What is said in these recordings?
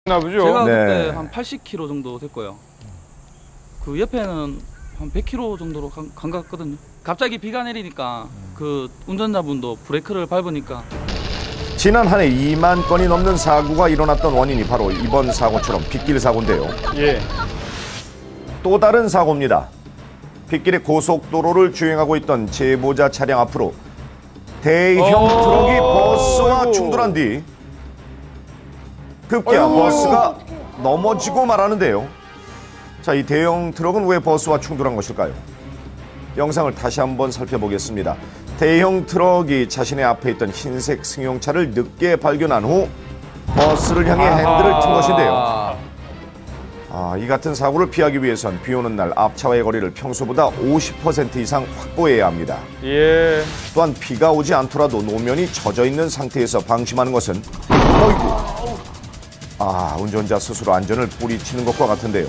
나보죠? 제가 네. 그때 한 80km 정도 됐고요. 그 옆에는 한 100km 정도로 간 것 같거든요. 갑자기 비가 내리니까 그 운전자분도 브레이크를 밟으니까. 지난 한 해 2만 건이 넘는 사고가 일어났던 원인이 바로 이번 사고처럼 빗길 사고인데요. 예. 또 다른 사고입니다. 빗길의 고속도로를 주행하고 있던 제보자 차량 앞으로 대형 트럭이 버스와 아이고. 충돌한 뒤 급기야 아이고. 버스가 넘어지고 말하는데요. 자, 이 대형 트럭은 왜 버스와 충돌한 것일까요? 영상을 다시 한번 살펴보겠습니다. 대형 트럭이 자신의 앞에 있던 흰색 승용차를 늦게 발견한 후 버스를 향해 핸들을 튼 것인데요. 이 같은 사고를 피하기 위해선 비 오는 날 앞차와의 거리를 평소보다 50% 이상 확보해야 합니다. 예. 또한 비가 오지 않더라도 노면이 젖어 있는 상태에서 방심하는 것은 운전자 스스로 안전을 뿌리치는 것과 같은데요.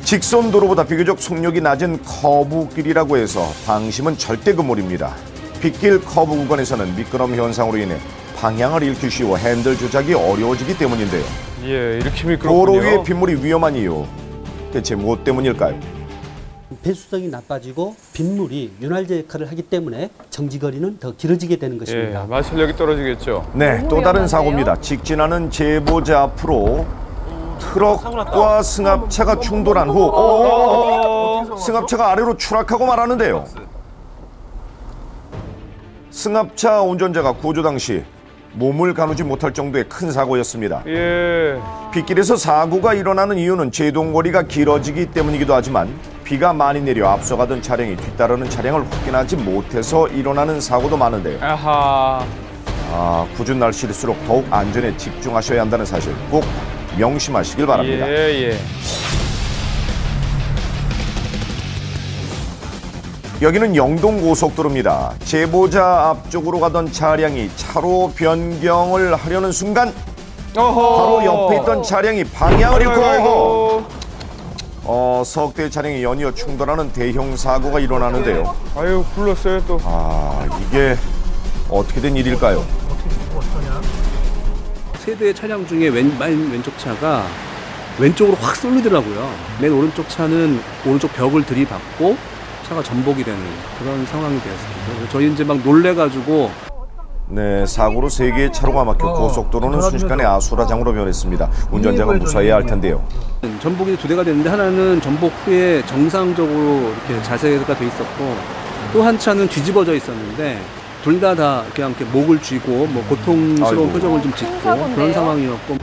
직선 도로보다 비교적 속력이 낮은 커브길이라고 해서 방심은 절대 금물입니다. 빗길 커브 구간에서는 미끄럼 현상으로 인해 방향을 잃기 쉬워 핸들 조작이 어려워지기 때문인데요. 예, 이렇게 미끄럽군요. 도로 위에 빗물이 위험한 이유, 대체 무엇 때문일까요? 배수성이 나빠지고 빗물이 윤활제 역할을 하기 때문에 정지거리는 더 길어지게 되는 것입니다. 예, 마찰력이 떨어지겠죠. 네, 또 다른 사고입니다. 직진하는 제보자 앞으로 트럭과 승합차가 충돌한 후 승합차가 아래로 추락하고 말하는데요. 승합차 운전자가 구조 당시 몸을 가누지 못할 정도의 큰 사고였습니다. 예. 빗길에서 사고가 일어나는 이유는 제동거리가 길어지기 때문이기도 하지만 비가 많이 내려 앞서가던 차량이 뒤따르는 차량을 확인하지 못해서 일어나는 사고도 많은데요. 아하. 궂은 날씨일수록 더욱 안전에 집중하셔야 한다는 사실 꼭 명심하시길 바랍니다. 예, 예. 여기는 영동고속도로입니다. 제보자 앞쪽으로 가던 차량이 차로 변경을 하려는 순간 바로 옆에 있던 차량이 방향을 잃고 석 대의 차량이 연이어 충돌하는 대형 사고가 일어나는데요. 아유, 불렀어요 또. 이게 어떻게 된 일일까요? 세 대의 차량 중에 맨 왼쪽 차가 왼쪽으로 확 쏠리더라고요. 맨 오른쪽 차는 오른쪽 벽을 들이받고 차가 전복이 되는 그런 상황이 되었습니다. 저희 이제 막 놀래가지고 사고로 세 개의 차로가 막혀 고속도로는 순식간에 아수라장으로 변했습니다. 운전자가 무사해야 할 텐데요. 전복이 두 대가 됐는데 하나는 전복 후에 정상적으로 이렇게 자세가 돼 있었고 또 한 차는 뒤집어져 있었는데 둘 다 그냥 이렇게 목을 쥐고 고통스러운 표정을 좀 짓고 그런 상황이었고.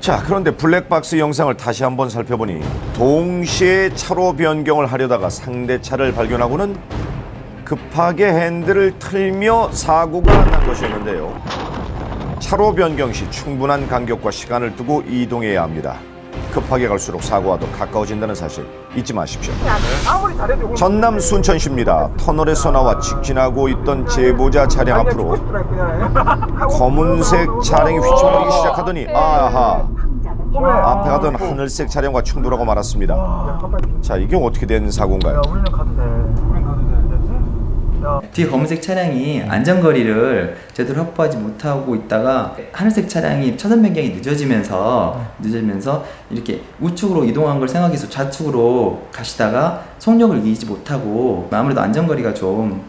자, 그런데 블랙박스 영상을 다시 한번 살펴보니 동시에 차로 변경을 하려다가 상대 차를 발견하고는 급하게 핸들을 틀며 사고가 난 것이었는데요. 차로 변경 시 충분한 간격과 시간을 두고 이동해야 합니다. 급하게 갈수록 사고와 더 가까워진다는 사실 잊지 마십시오. 전남 순천시입니다. 터널에서 나와 직진하고 있던 제보자 차량 앞으로 검은색 차량이 휘청거리기 시작하더니 앞에 가던 하늘색 차량과 충돌하고 말았습니다. 자, 이게 어떻게 된 사고인가요? 뒤에 검은색 차량이 안전거리를 제대로 확보하지 못하고 있다가 하늘색 차량이 차선 변경이 늦어지면서 이렇게 우측으로 이동한 걸 생각해서 좌측으로 가시다가 속력을 이기지 못하고 아무래도 안전거리가 좀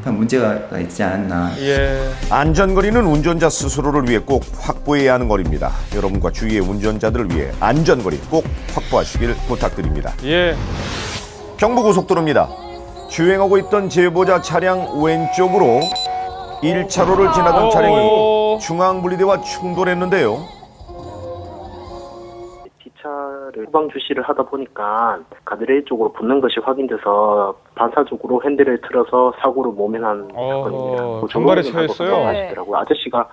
문제가 있지 않았나. 예. 안전거리는 운전자 스스로를 위해 꼭 확보해야 하는 거리입니다. 여러분과 주위의 운전자들을 위해 안전거리 꼭 확보하시길 부탁드립니다. 예. 경부고속도로입니다. 주행하고 있던 제보자 차량 왼쪽으로 1차로를 지나던 차량이 중앙분리대와 충돌했는데요. 뒷차를 후방 주시를 하다 보니까 가드레일 쪽으로 붙는 것이 확인돼서 반사적으로 핸들을 틀어서 사고로 모면한 사건입니다. 정발에 차였어요? 하시더라고요. 아저씨가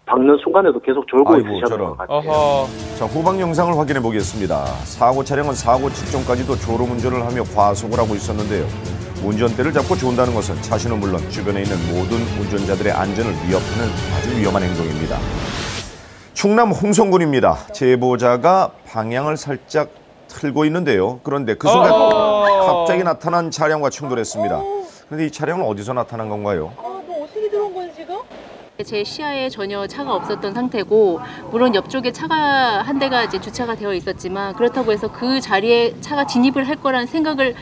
박는 순간에도 계속 졸고 있으셨던 것 같아요. 자, 후방 영상을 확인해 보겠습니다. 사고 차량은 사고 직전까지도 졸음운전을 하며 과속을 하고 있었는데요. 운전대를 잡고 존다는 것은 자신은 물론 주변에 있는 모든 운전자들의 안전을 위협하는 아주 위험한 행동입니다. 충남 홍성군입니다. 제보자가 방향을 살짝 틀고 있는데요. 그런데 그 순간 갑자기 나타난 차량과 충돌했습니다. 그런데 이 차량은 어디서 나타난 건가요? 너 어떻게 들어온 거야 지금? 제 시야에 전혀 차가 없었던 상태고, 물론 옆쪽에 차가 한 대가 이제 주차가 되어 있었지만, 그렇다고 해서 그 자리에 차가 진입을 할 거라는 생각을